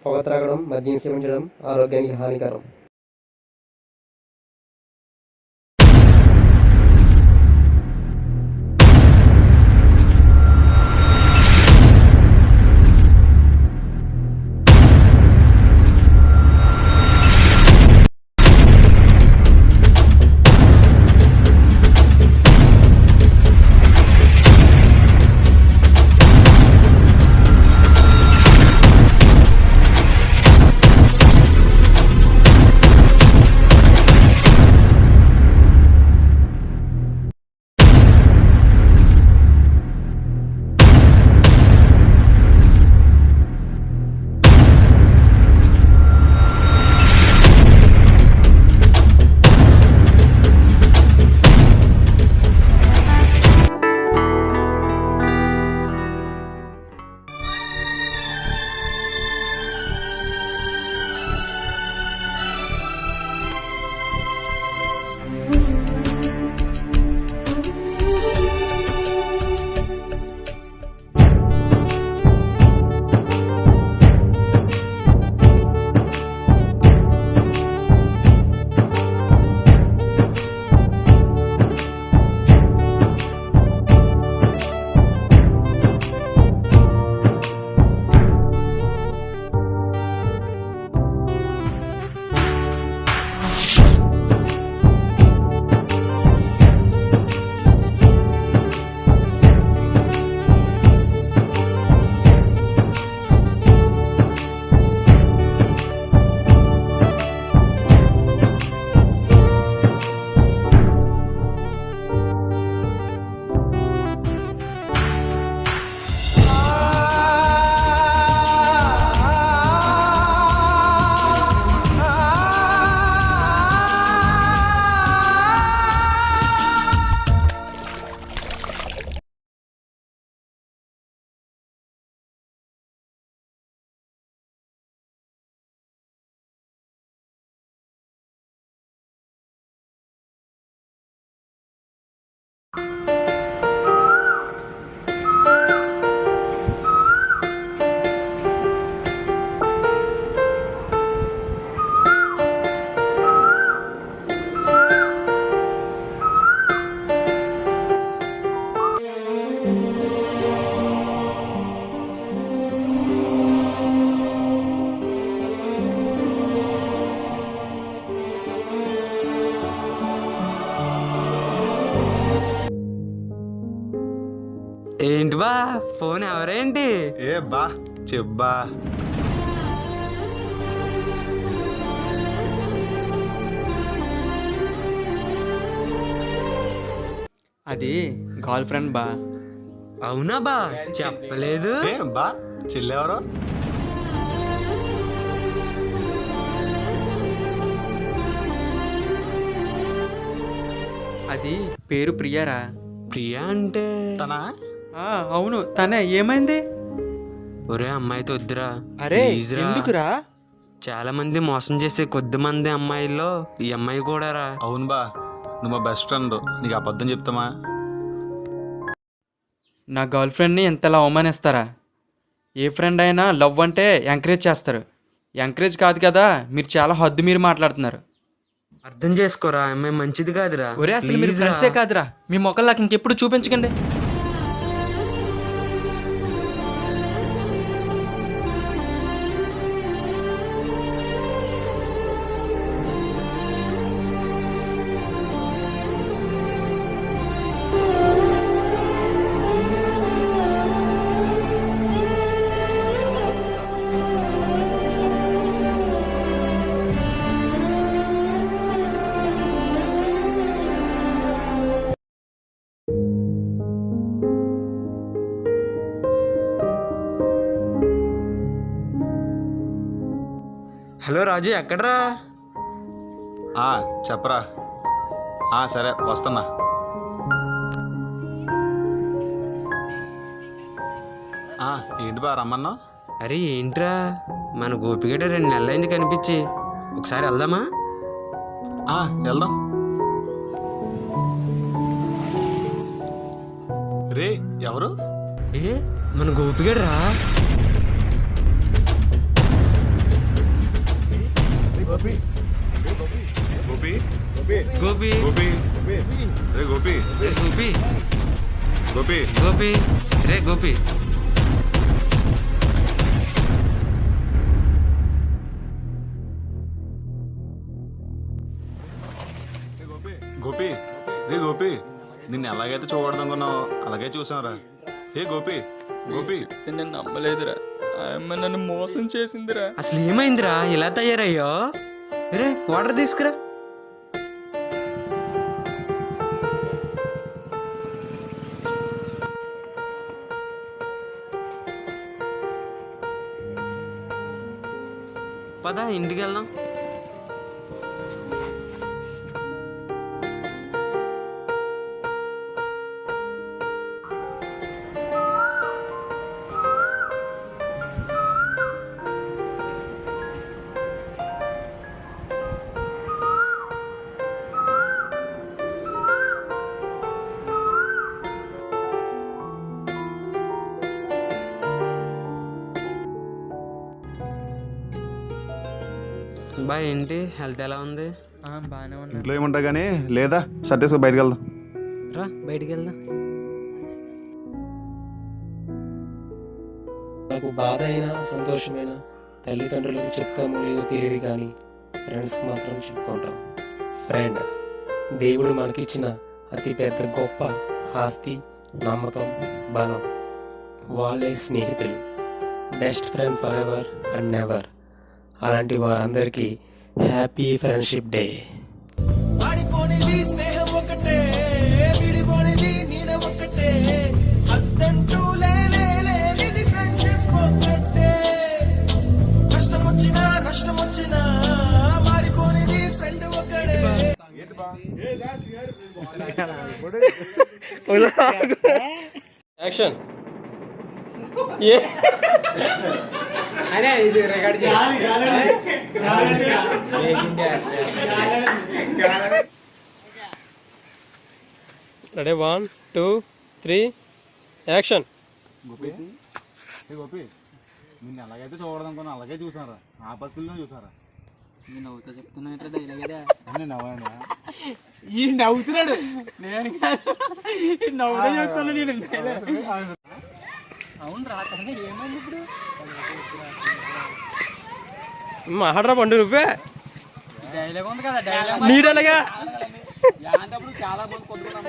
పొగ త్రాగడం, మద్యం సేవించడం ఆరోగ్యానికి హానికరం. ఏంటి బా ఫోన్ ఎవరేంటి? ఏ బా చెబ్బా. అది గర్ల్ ఫ్రెండ్ బా. అవునా బా, చెప్పలేదు. ఏ బా చెల్లెవరో? అది పేరు ప్రియారా. ప్రియా అంటే తనా? అవును తనే. ఏమైంది? ఒరే అమ్మాయితో వద్దురా. అరే Please రా. ఎందుకురా? చాలా మంది మోసం చేసే కొద్ది మంది అమ్మాయిల్లో ఈ అమ్మాయి కూడా రా. అవును బా, నువ్వు మా బెస్ట్ ఫ్రెండ్, నీకు అబద్ధం చెప్తామా? నా గర్ల్ ఫ్రెండ్ని ఎంతలా అవమానిస్తారా? ఏ ఫ్రెండ్ అయినా లవ్ అంటే ఎంకరేజ్ చేస్తారు. ఎంకరేజ్ కాదు కదా, మీరు చాలా హద్దు మీరు మాట్లాడుతున్నారు. అర్థం చేసుకోరా, అమ్మాయి మంచిది కాదురా. ఒరే అసలు మీరు Please రా. ఫ్రెండ్సే కాదురా. మీ మొక్కలు నాకు ఇంకెప్పుడు చూపించకండి. హలో రాజు, ఎక్కడరా? చెప్పరా. సరే వస్తున్నా. ఏంటి బా రమ్మన్నా? అరే ఏంట్రా, మన గోపిగడ 2 నెలలైంది కనిపించి. ఒకసారి వెళ్దామా? వెళ్దాం. రే ఎవరు? ఏ మన గోపిగడ రా. గోపి గోపి రే గోపి రే గోపి గోపి గోపి రే గోపి గోపి రే గోపి నిన్ను ఎలాగైతే చూడదనుకున్నావు అలాగే చూసాంరా. ఏ గోపి గోపి నేను నమ్మలేదురా, అమ్మ నన్ను మోసం చేసిందిరా. అసలు ఏమైందిరా ఇలా తయారయ్యో? రే వాటర్ తీసుకురా. పద ఇంటికి వెళ్దాం. బాయ్, ఏంటి హెల్త్ ఎలా ఉంది? బాగానే ఉన్నా. ఇంట్లో ఏముంటా కానీ లేదా షర్ట్ వేసుకొని బయటకు వెళ్దాం. రా బయటికి వెళ్దాం. నాకు బాధ అయినా సంతోషమైనా తల్లిదండ్రులకు చెప్తామో లేదో తెలియదు, కానీ ఫ్రెండ్స్కి మాత్రం చెప్పుకుంటాం. ఫ్రెండ్ దేవుడు మనకిచ్చిన అతి పెద్ద గొప్ప ఆస్తి, నమ్మకం, బలం. వాళ్ళే స్నేహితులు. Best friend for ever and never. అలాంటి వారందరికీ హ్యాపీ ఫ్రెండ్షిప్ డే. ఆడిపోనిది స్నేహం ఒకటే, విడిపోనిది నీడ ఒకటే, అద్దంటూ లేనిది ఫ్రెండ్షిప్ ఒకటే. కష్టం వచ్చినా నష్టం వచ్చినా మారిపోనిది ఫ్రెండ్ ఒకడే. యాక్షన్. Ready 1 2 3 action. గోపి ఏ గోపి నిన్ను ఎలాగైతే చూడదనుకున్నా అలాగే చూసారా. ఆ పరిస్థితుల్లో చూసారా. నేను నవ్వుతా చెప్తున్నా డైలాగ్ నేను నవ్వాను. ఈ నవ్వుతున్నాడు, నేను నవ్వుతా చెప్తాను నేను. అవును రా, ఏమైంది ఇప్పుడు? మాట్లాడరా పండు, నువ్వే డైలాగ్ ఉంది కదా, డైలాగ్ నీడలుగా. చాలా మంది కొద్దిగా